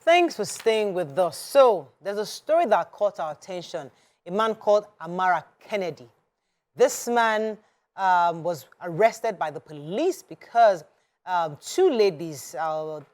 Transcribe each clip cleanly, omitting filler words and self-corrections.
Thanks for staying with us. So, there's a story that caught our attention. A man called Amarah Kennedy. This man was arrested by the police because two ladies,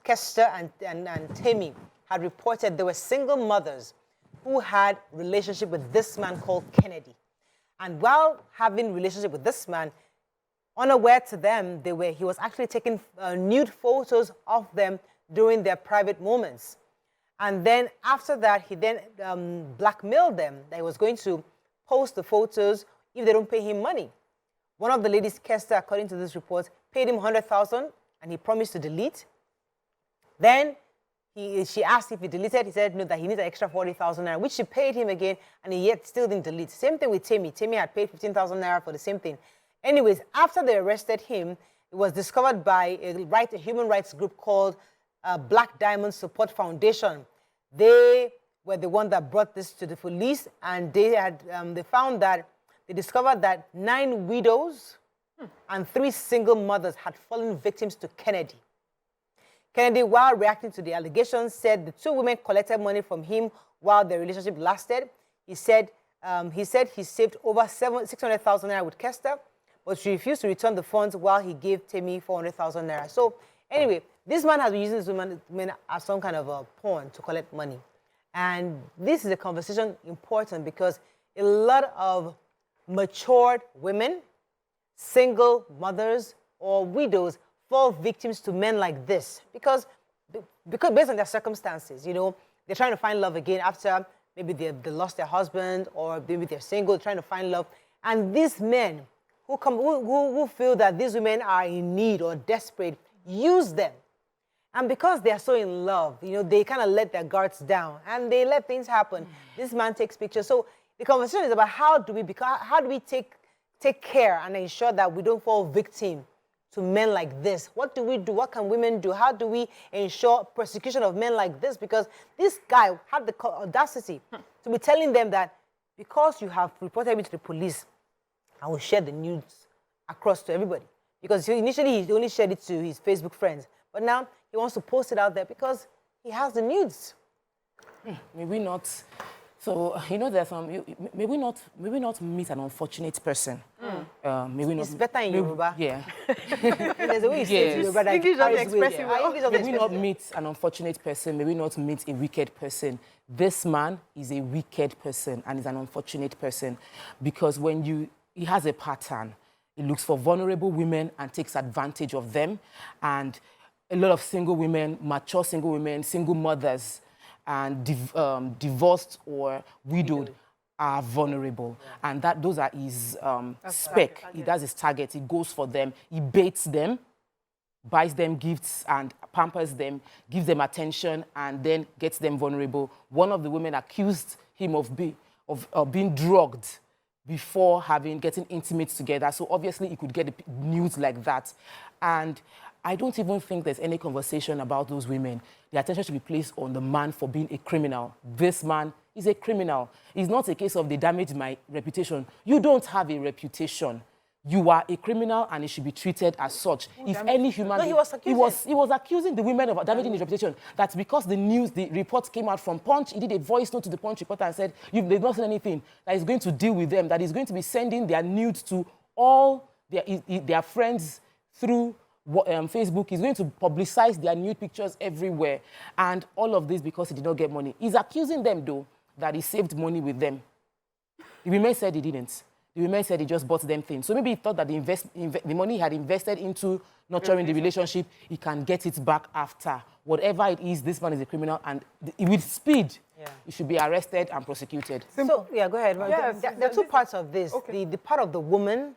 Kester and Tammy, had reported they were single mothers who had relationship with this man called Kennedy. And while having relationship with this man, unaware to them, he was actually taking nude photos of them during their private moments. And then after that, he then blackmailed them that he was going to post the photos if they don't pay him money. One of the ladies, Kester, according to this report, paid him $100,000 and he promised to delete. Then she asked if he deleted. He said no, that he needs an extra $40,000, which she paid him again, and he yet still didn't delete. Same thing with Tammy. Tammy had paid $15,000 for the same thing. Anyways, after they arrested him, it was discovered by a human rights group called Black Diamond Support Foundation. They were the one that brought this to the police, and they discovered that 9 widows and 3 single mothers had fallen victims to Kennedy. Kennedy, while reacting to the allegations, said the 2 women collected money from him while their relationship lasted. He said he saved over $600,000 with Kester, but she refused to return the funds while he gave Tammy $400,000. So anyway, this man has been using this woman as some kind of a pawn to collect money. And this is a conversation important because a lot of matured women, single mothers, or widows fall victims to men like this because based on their circumstances, you know, they're trying to find love again after maybe they lost their husband, or maybe they're single, trying to find love. And these men who feel that these women are in need or desperate use them. And because they are so in love, you know, they kind of let their guards down and they let things happen. This man takes pictures. So the conversation is about how do we take care and ensure that we don't fall victim to men like this? What do we do? What can women do? How do we ensure persecution of men like this? Because this guy had the audacity to be telling them that because you have reported me to the police, I will share the news across to everybody. Because initially he only shared it to his Facebook friends, but now he wants to post it out there because he has the nudes. Maybe not. So, you know, there's some, maybe not meet an unfortunate person. Maybe not. It's better in Yoruba. Yeah. There's a way you say it in Yoruba that English doesn't express it well. Maybe not meet an unfortunate person, maybe not meet a wicked person. This man is a wicked person and is an unfortunate person because he has a pattern. He looks for vulnerable women and takes advantage of them. And a lot of single women, mature single women, single mothers, and divorced or widowed are vulnerable. Yeah. And those are his spec. That's his target. He goes for them. He baits them, buys them gifts and pampers them, gives them attention, and then gets them vulnerable. One of the women accused him of being drugged before getting intimate together. So obviously he could get news like that. And I don't even think there's any conversation about those women. The attention should be placed on the man for being a criminal. This man is a criminal. It's not a case of they damaged my reputation. You don't have a reputation. You are a criminal and it should be treated as such. If any human being... He was accusing the women of damaging his reputation. That's because the reports came out from Punch. He did a voice note to the Punch reporter and said, they've not said anything, that he's going to deal with them, that he's going to be sending their nudes to all their friends through Facebook. He's going to publicize their nude pictures everywhere. And all of this because he did not get money. He's accusing them, though, that he saved money with them. The women said he didn't. The women said he just bought them things. So maybe he thought that the money he had invested into nurturing the relationship, he can get it back after. Whatever it is, this man is a criminal, and with speed, he should be arrested and prosecuted. So, yeah, go ahead. Yes, there are 2 parts of this. Okay. The part of the woman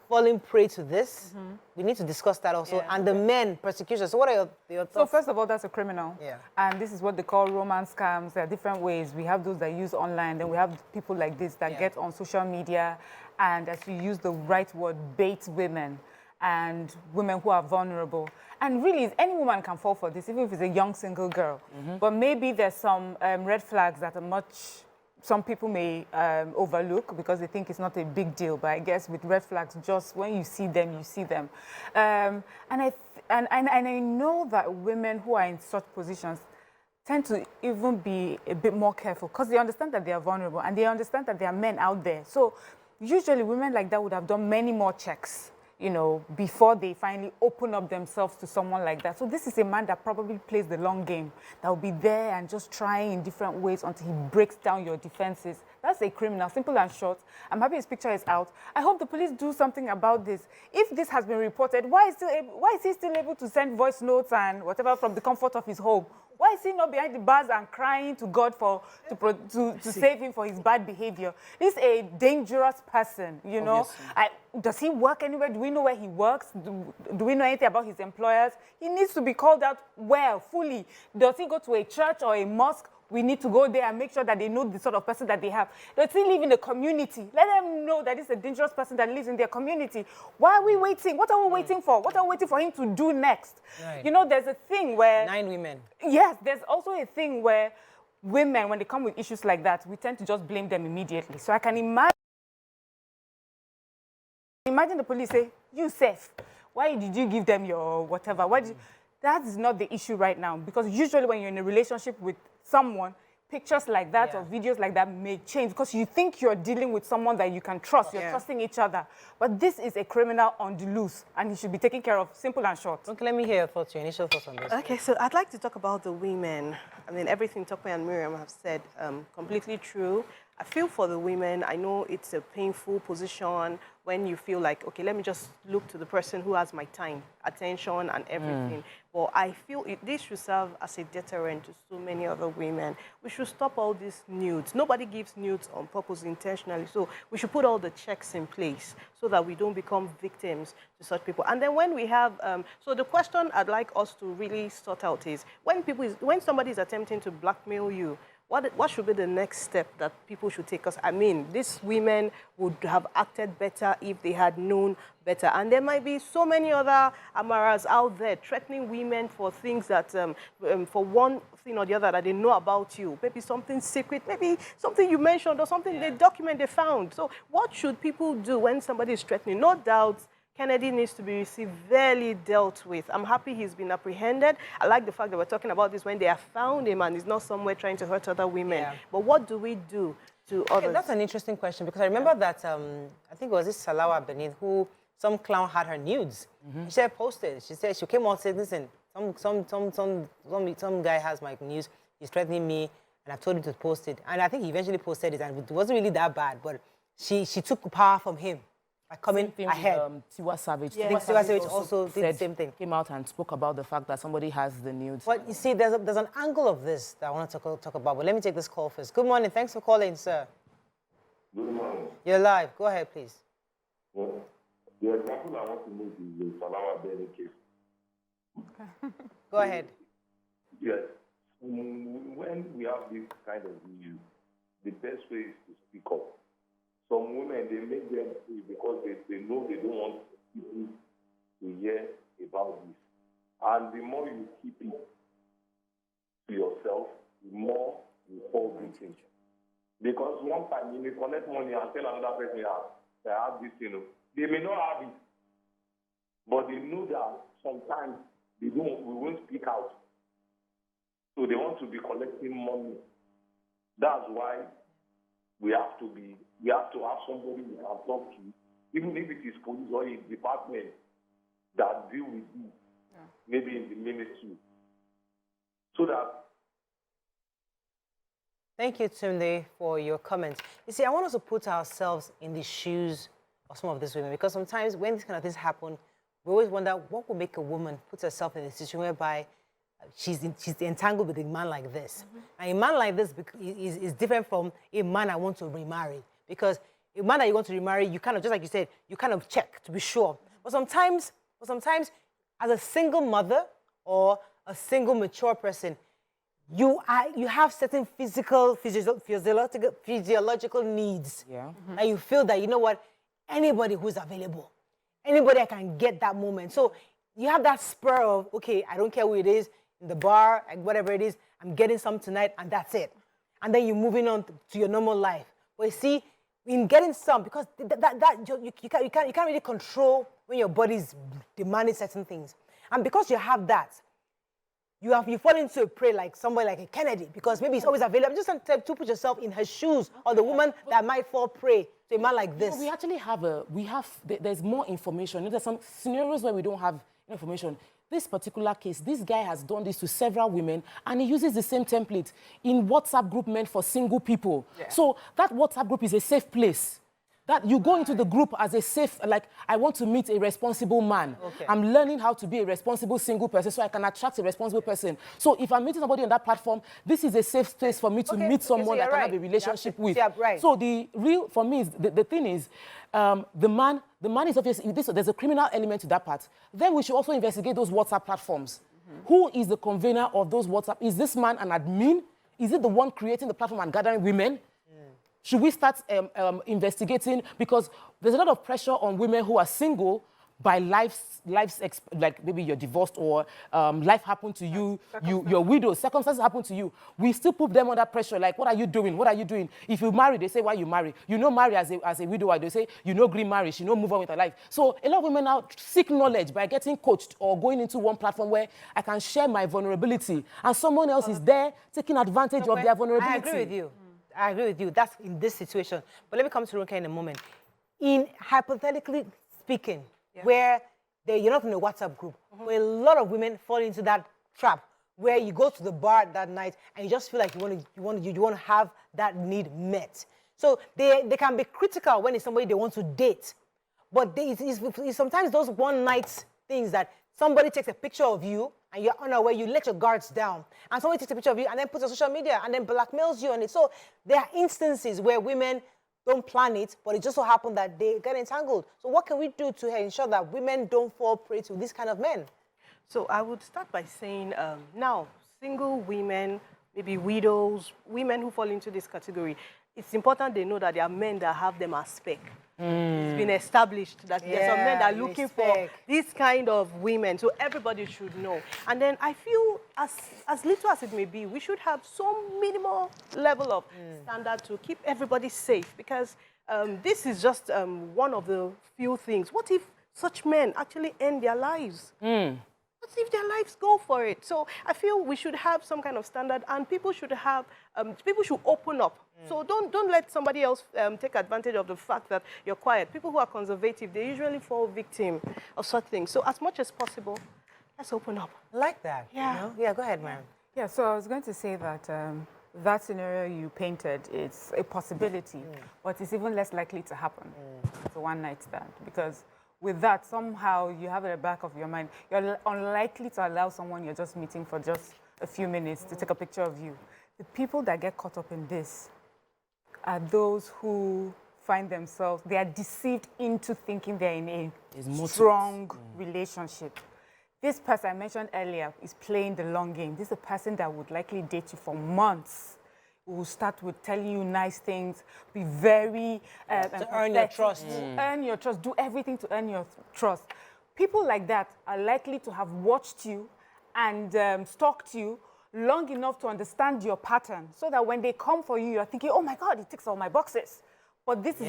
falling prey to this, we need to discuss that also, and the men, persecution. So what are your thoughts? So first of all, that's a criminal. Yeah. And this is what they call romance scams. There are different ways. We have those that use online, then we have people like this that get on social media, and as you use the right word, bait women and women who are vulnerable. And really, any woman can fall for this, even if it's a young single girl. But maybe there's some red flags that some people may overlook because they think it's not a big deal. But I guess with red flags, just when you see them, you see them. And I know that women who are in such positions, tend to even be a bit more careful because they understand that they are vulnerable and they understand that there are men out there. So usually women like that would have done many more checks, you know, before they finally open up themselves to someone like that. So this is a man that probably plays the long game, that will be there and just trying in different ways until he breaks down your defenses. That's a criminal, simple and short. I'm happy his picture is out. I hope the police do something about this. If this has been reported, why is he still able to send voice notes and whatever from the comfort of his home? Why is he not behind the bars and crying to God to save him for his bad behavior? This is a dangerous person, you know. Does he work anywhere? Do we know where he works? Do we know anything about his employers? He needs to be called out well, fully. Does he go to a church or a mosque? We need to go there and make sure that they know the sort of person that they have. Does he live in the community? Let them know that it's a dangerous person that lives in their community. Why are we waiting? What are we waiting for? What are we waiting for him to do next? Right. You know, there's a thing where... 9 women. Yes, there's also a thing where women, when they come with issues like that, we tend to just blame them immediately. So I can imagine the police say, you safe. Why did you give them your whatever? That is not the issue right now, because usually when you're in a relationship with someone, pictures like that or videos like that may change because you think you're dealing with someone that you can trust. You're trusting each other. But this is a criminal on the loose, and he should be taken care of, simple and short. Okay, let me hear your thoughts, your initial thoughts on this. Okay, so I'd like to talk about the women. I mean, everything Tope and Miriam have said, completely true. I feel for the women. I know it's a painful position when you feel like, okay, let me just look to the person who has my time, attention, and everything. But I feel this should serve as a deterrent to so many other women. We should stop all these nudes. Nobody gives nudes on purpose intentionally. So we should put all the checks in place so that we don't become victims to such people. And then when we have, so the question I'd like us to really sort out is, when somebody is attempting to blackmail you, what should be the next step that people should take? Because, I mean, these women would have acted better if they had known better. And there might be so many other Amarahs out there threatening women for things that, for one thing or the other that they know about you. Maybe something secret, maybe something you mentioned or something they found. So what should people do when somebody is threatening? No doubt, Kennedy needs to be severely dealt with. I'm happy he's been apprehended. I like the fact that we're talking about this when they have found him and he's not somewhere trying to hurt other women. Yeah. But what do we do to others? That's an interesting question because I remember that, I think it was this Salawa Benin who, some clown had her nudes. She posted, she said, she came out and said, listen, some guy has my news, he's threatening me, and I've told him to post it. And I think he eventually posted it, and it wasn't really that bad, but she took power from him. Coming ahead. Tiwa Savage. Yeah. Tiwa Savage also did the same thing. Came out and spoke about the fact that somebody has the nudes. But you see, there's an angle of this that I want to talk about. But let me take this call first. Good morning. Thanks for calling, sir. Good morning. You're live. Go ahead, please. Yeah. The example I want to make is the Salawa Benin case. Go ahead. Yes. When we have this kind of news, the best way is to speak up. Some women, they make them free because they know they don't want people to hear about this. And the more you keep it to yourself, the more you fall victim. Because one time you may collect money and tell another person, I have this, you know. They may not have it, but they know that sometimes we won't speak out. So they want to be collecting money. That's why we have to have somebody we can talk to, even if it is police or a department that deal with you, maybe in the ministry. So that. Thank you, Tunde, for your comments. You see, I want us to put ourselves in the shoes of some of these women, because sometimes when these kind of things happen, we always wonder what would make a woman put herself in a situation whereby she's entangled with a man like this. And a man like this is different from a man I want to remarry. Because a man that you want to remarry, you kind of, just like you said, you kind of check to be sure. But sometimes, as a single mother or a single mature person, you have certain physiological needs. Yeah. And you feel that, you know what, anybody who's available, anybody I can get that moment. So you have that spur of, okay, I don't care who it is, in the bar, whatever it is, I'm getting some tonight, and that's it. And then you're moving on to your normal life. But you see, in getting some, because you can't really control when your body's demanding certain things. And because you have that, you fall into a prey like somebody like a Kennedy because maybe it's always available. Just to put yourself in her shoes or the woman that might fall prey to a man like this. We actually there's more information. There's some scenarios where we don't have information. This particular case, this guy has done this to several women and he uses the same template in WhatsApp group meant for single people. Yeah. So that WhatsApp group is a safe place. That you go into the group as a safe, like, I want to meet a responsible man. Okay. I'm learning how to be a responsible single person so I can attract a responsible person. So if I'm meeting somebody on that platform, this is a safe space for me to meet someone that I can have a relationship with. Yeah, right. So for me, the thing is, the man is obviously, there's a criminal element to that part. Then we should also investigate those WhatsApp platforms. Who is the convener of those WhatsApp? Is this man an admin? Is it the one creating the platform and gathering women? Should we start investigating? Because there's a lot of pressure on women who are single by life's like maybe you're divorced or life happened to you, you're widowed, circumstances happen to you. We still put them under pressure, like, what are you doing? What are you doing? If you marry, they say, why you marry? You know, marry as a widower, they say, you know, green marriage, you know, move on with her life. So a lot of women now seek knowledge by getting coached or going into one platform where I can share my vulnerability and someone else is there taking advantage of their vulnerability. I agree with you. I agree with you. That's in this situation. But let me come to Ronke in a moment. In hypothetically speaking, where you're not in a WhatsApp group, where a lot of women fall into that trap, where you go to the bar that night and you just feel like you want to have that need met. So they can be critical when it's somebody they want to date, but it's sometimes those one night things that somebody takes a picture of you and you're unaware, you let your guards down, and somebody takes a picture of you and then puts it on social media and then blackmails you on it. So there are instances where women don't plan it, but it just so happened that they get entangled. So what can we do to ensure that women don't fall prey to this kind of men? So I would start by saying, now, single women, maybe widows, women who fall into this category, it's important they know that there are men that have them as spec. It's been established that there's some men that are looking for this kind of women, so everybody should know. And then I feel, as little as it may be, we should have some minimal level of standard to keep everybody safe, because this is just one of the few things. What if such men actually end their lives? What if their lives go for it? So I feel we should have some kind of standard, and people should have, people should open up. So don't let somebody else take advantage of the fact that you're quiet. People who are conservative, they usually fall victim of such things. So as much as possible, let's open up. I like that. Yeah. You know? Yeah, go ahead, ma'am. Yeah, so I was going to say that that scenario you painted, it's a possibility, but it's even less likely to happen. It's a one-night stand, because with that, somehow you have at the back of your mind, you're unlikely to allow someone you're just meeting for just a few minutes to take a picture of you. The people that get caught up in this are those who find themselves, they are deceived into thinking they're in a strong relationship. This person I mentioned earlier is playing the long game. This is a person that would likely date you for months. Will start with telling you nice things, be very... to earn your trust. Earn your trust, do everything to earn your trust. People like that are likely to have watched you and stalked you long enough to understand your pattern, so that when they come for you, you're thinking, oh my God, it ticks all my boxes. But this is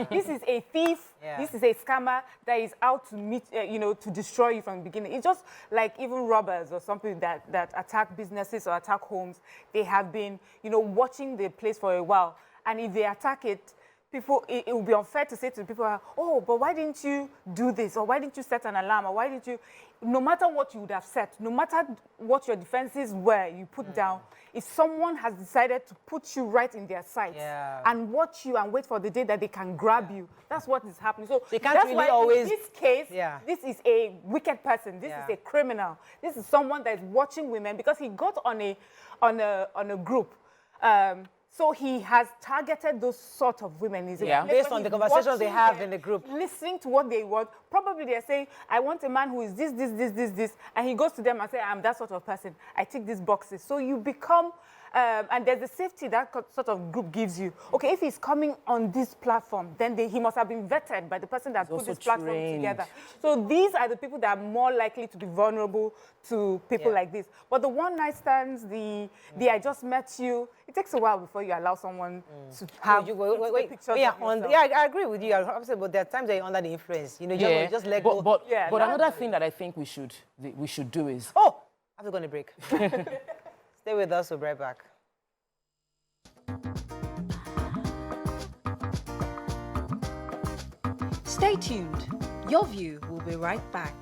this is a thief, this is a scammer that is out to meet, to destroy you from the beginning. It's just like even robbers or something that attack businesses or attack homes. They have been, watching the place for a while. And if they attack it, people, it would be unfair to say to people, oh, but why didn't you do this? Or why didn't you set an alarm? Or why didn't you, no matter what you would have set, no matter what your defenses were, you put down, if someone has decided to put you right in their sights and watch you and wait for the day that they can grab you, that's what is happening. So they can't that's really why always... in this case, this is a wicked person. This is a criminal. This is someone that is watching women, because he got on a group. So he has targeted those sort of women. Based on the conversations they have in the group. Listening to what they want. Probably they're saying, I want a man who is this. And he goes to them and says, I'm that sort of person. I tick these boxes. So you become, and there's the safety that sort of group gives you. Okay, if he's coming on this platform, then he must have been vetted by the person that put this platform together. So these are the people that are more likely to be vulnerable to people like this. But the one-night stands, the I just met you, it takes a while before you allow someone to have pictures of yourself. I agree with you. But there are times that you're under the influence. Just let go. But another thing that I think we should do is... I have to go on a break. Stay with us, we'll be right back. Stay tuned. Your View will be right back.